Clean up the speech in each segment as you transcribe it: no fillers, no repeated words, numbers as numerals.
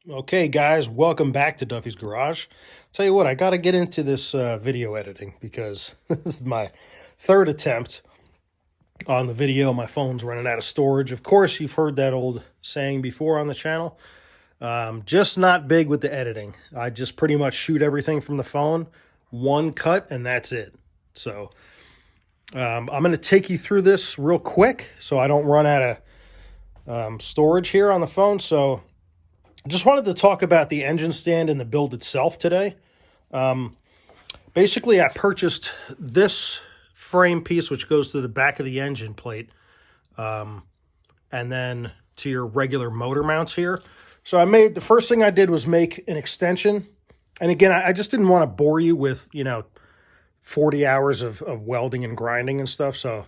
Okay, guys, welcome back to Duffy's Garage. Tell you what, I got to get into this video editing because this is my third attempt on the video. My phone's running out of storage. Of course, you've heard that old saying before on the channel. Just not big with the editing. I just pretty much shoot everything from the phone, one cut, and that's it. So I'm going to take you through this real quick so I don't run out of storage here on the phone. So I just wanted to talk about the engine stand and the build itself today. Basically, I purchased this frame piece, which goes to the back of the engine plate, and then to your regular motor mounts here. So the first thing I did was make an extension. And again, I just didn't want to bore you with, 40 hours of welding and grinding and stuff. So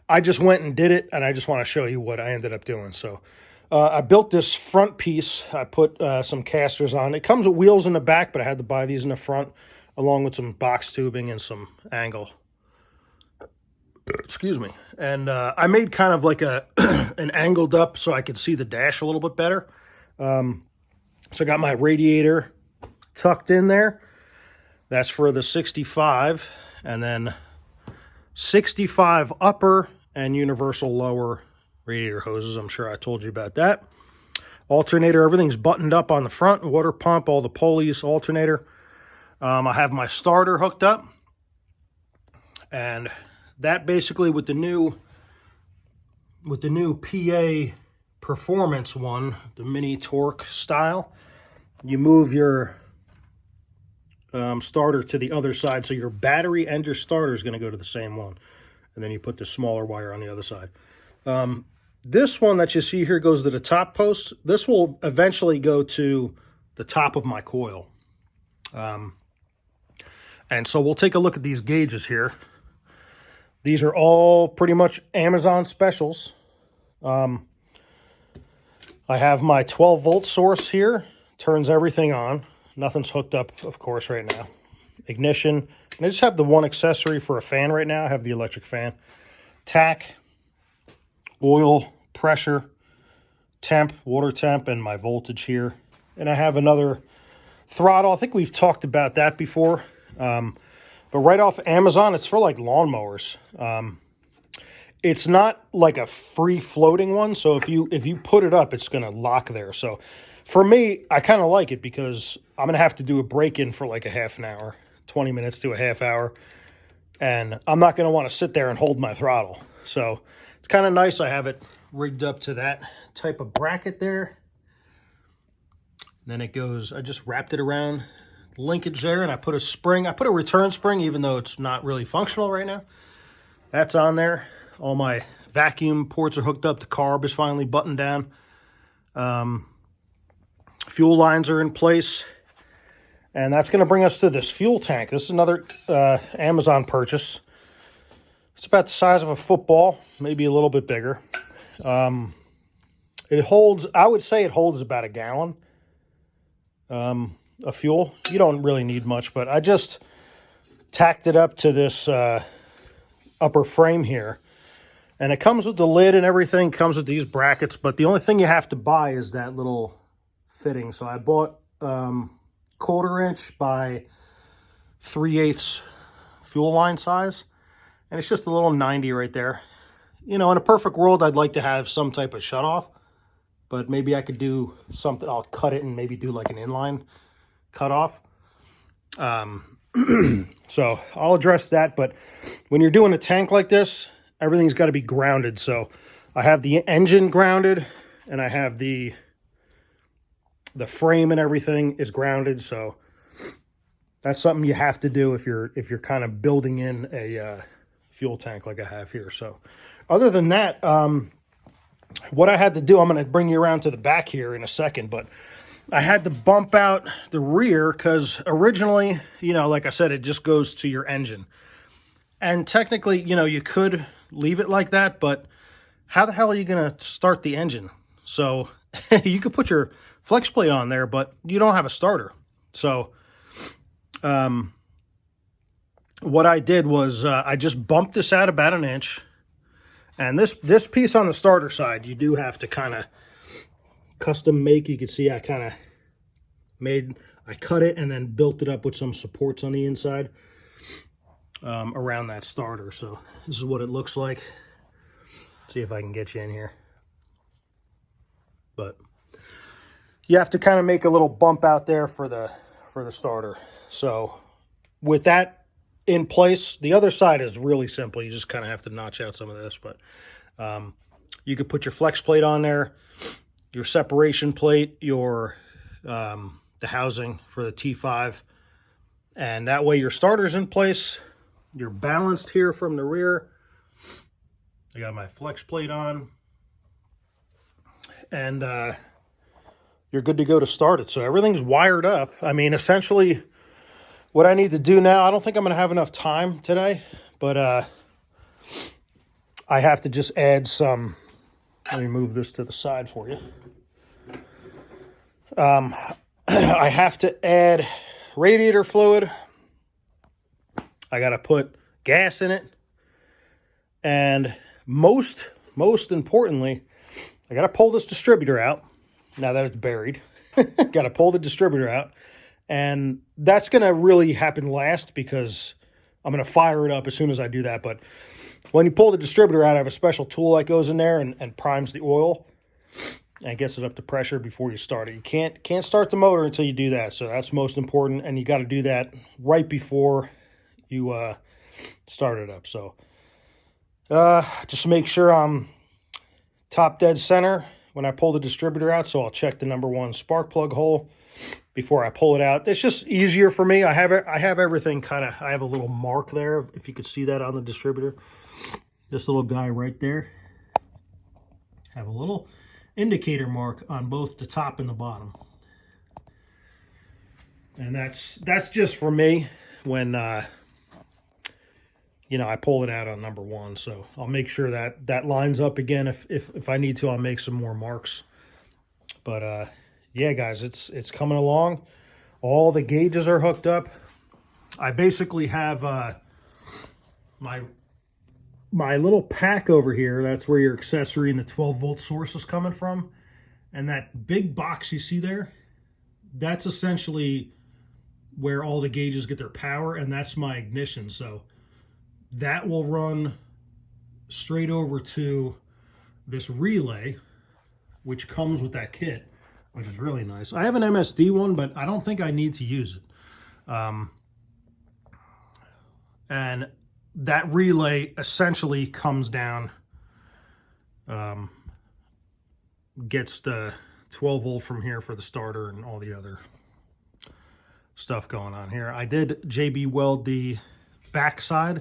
I just went and did it, and I just want to show you what I ended up doing. So I built this front piece. I put some casters on. It comes with wheels in the back, but I had to buy these in the front, along with some box tubing and some angle. Excuse me. And I made kind of like an angled up so I could see the dash a little bit better. So I got my radiator tucked in there. That's for the 65, and then 65 upper and universal lower radiator hoses. I'm sure I told you about that. Alternator, everything's buttoned up on the front. Water pump, all the pulleys, alternator. I have my starter hooked up. And that basically with the new PA Performance one, the mini torque style, you move your starter to the other side. So your battery and your starter is going to go to the same one. And then you put the smaller wire on the other side. This one that you see here goes to the top post. This will eventually go to the top of my coil. And so we'll take a look at these gauges here. These are all pretty much Amazon specials. I have my 12-volt source here. Turns everything on. Nothing's hooked up, of course, right now. Ignition. And I just have the one accessory for a fan right now. I have the electric fan. Tack, oil, pressure, temp, water temp, and my voltage here. And I have another throttle. I think we've talked about that before. But right off Amazon, it's for like lawnmowers. It's not like a free floating one. So if you put it up, it's going to lock there. So for me, I kind of like it because I'm going to have to do a break-in for like a half an hour, 20 minutes to a half hour. And I'm not going to want to sit there and hold my throttle. So it's kind of nice. I have it rigged up to that type of bracket there. Then it goes, I just wrapped it around the linkage there, and I put a spring. I put a return spring, even though it's not really functional right now. That's on there. All my vacuum ports are hooked up. The carb is finally buttoned down. Fuel lines are in place. And that's going to bring us to this fuel tank. This is another Amazon purchase. It's about the size of a football, maybe a little bit bigger. It holds, I would say it holds about a gallon of fuel. You don't really need much, but I just tacked it up to this upper frame here. And it comes with the lid and everything, comes with these brackets, but the only thing you have to buy is that little fitting. So I bought 1/4 inch by 3/8 fuel line size. And it's just a little 90 right there. In a perfect world, I'd like to have some type of shutoff, but maybe I could do something. I'll cut it and maybe do like an inline cutoff. So I'll address that. But when you're doing a tank like this, everything's got to be grounded. So I have the engine grounded, and I have the frame and everything is grounded. So that's something you have to do if you're kind of building in a fuel tank like I have here. So other than that, what I had to do, I'm going to bring you around to the back here in a second, but I had to bump out the rear because originally, like I said, it just goes to your engine. And technically, you could leave it like that, but how the hell are you going to start the engine? So you could put your flex plate on there, but you don't have a starter. So what I did was I just bumped this out about an inch. And this piece on the starter side, you do have to kind of custom make. You can see I kind of I cut it and then built it up with some supports on the inside around that starter. So this is what it looks like. See if I can get you in here. But you have to kind of make a little bump out there for the starter. So with that in place, the other side is really simple. You just kind of have to notch out some of this, but you could put your flex plate on there, your separation plate, your the housing for the T5, and that way your starter's in place. You're balanced here from the rear. I got my flex plate on, and you're good to go to start it. So everything's wired up. I mean, essentially what I need to do now, I don't think I'm going to have enough time today, but I have to just add some, let me move this to the side for you. I have to add radiator fluid. I got to put gas in it. And most importantly, I got to pull this distributor out. Now that it's buried, got to pull the distributor out. And that's going to really happen last because I'm going to fire it up as soon as I do that. But when you pull the distributor out, I have a special tool that goes in there and primes the oil and gets it up to pressure before you start it. You can't start the motor until you do that. So that's most important. And you got to do that right before you start it up. So just make sure I'm top dead center when I pull the distributor out. So I'll check the number 1 spark plug hole before I pull it out. It's just easier for me. I have everything kind of, I have a little mark there, if you could see that on the distributor. This little guy right there. Have a little indicator mark on both the top and the bottom. And that's just for me when you know, I pull it out on number 1. So I'll make sure that lines up again. If I need to, I'll make some more marks. But yeah, guys, it's coming along. All the gauges are hooked up. I basically have my little pack over here. That's where your accessory and the 12-volt source is coming from. And that big box you see there, that's essentially where all the gauges get their power, and that's my ignition. So that will run straight over to this relay, which comes with that kit, which is really nice. I have an MSD one, but I don't think I need to use it. And that relay essentially comes down, gets the 12 volt from here for the starter and all the other stuff going on here. I did JB weld the backside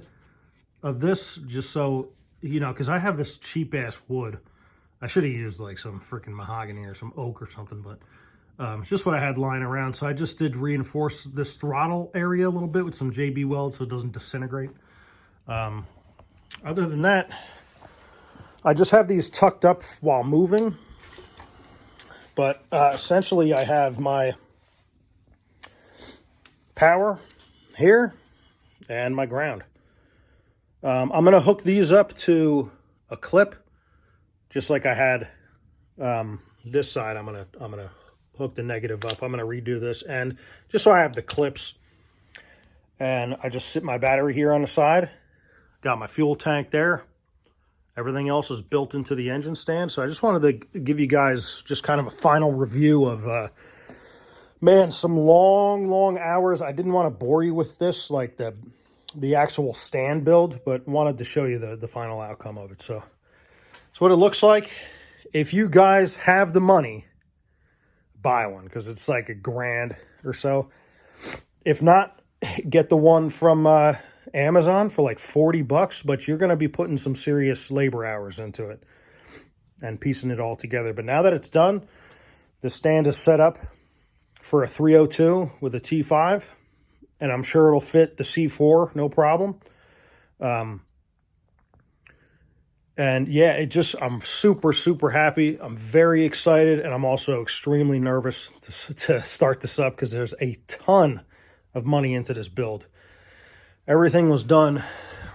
of this just so, you know, because I have this cheap ass wood. I should have used like some freaking mahogany or some oak or something, but it's just what I had lying around. So I just did reinforce this throttle area a little bit with some JB weld so it doesn't disintegrate. Other than that, I just have these tucked up while moving. But essentially I have my power here and my ground. I'm going to hook these up to a clip, just like I had this side. I'm gonna hook the negative up. I'm going to redo this, and just so I have the clips. And I just sit my battery here on the side. Got my fuel tank there. Everything else is built into the engine stand. So I just wanted to give you guys just kind of a final review of, man, some long hours. I didn't want to bore you with this, like the actual stand build, but wanted to show you the final outcome of it. So that's what it looks like. If you guys have the money, buy one, because it's like $1,000 or so. If not, get the one from Amazon for like $40, but you're going to be putting some serious labor hours into it and piecing it all together. But now that it's done, the stand is set up for a 302 with a T5, and I'm sure it'll fit the C4, no problem. And yeah, I'm super happy. I'm very excited, and I'm also extremely nervous to start this up because there's a ton of money into this build. Everything was done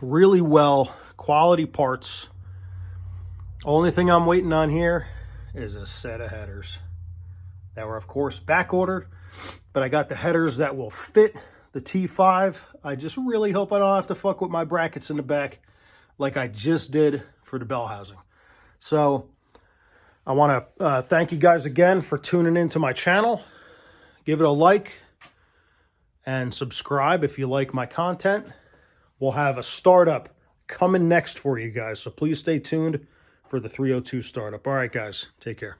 really well, quality parts. Only thing I'm waiting on here is a set of headers. that were, of course, back ordered, but I got the headers that will fit the T5. I just really hope I don't have to fuck with my brackets in the back like I just did for the bell housing. So I want to thank you guys again for tuning into my channel. Give it a like and subscribe if you like my content. We'll have a startup coming next for you guys, so please stay tuned for the 302 startup. All right, guys, take care.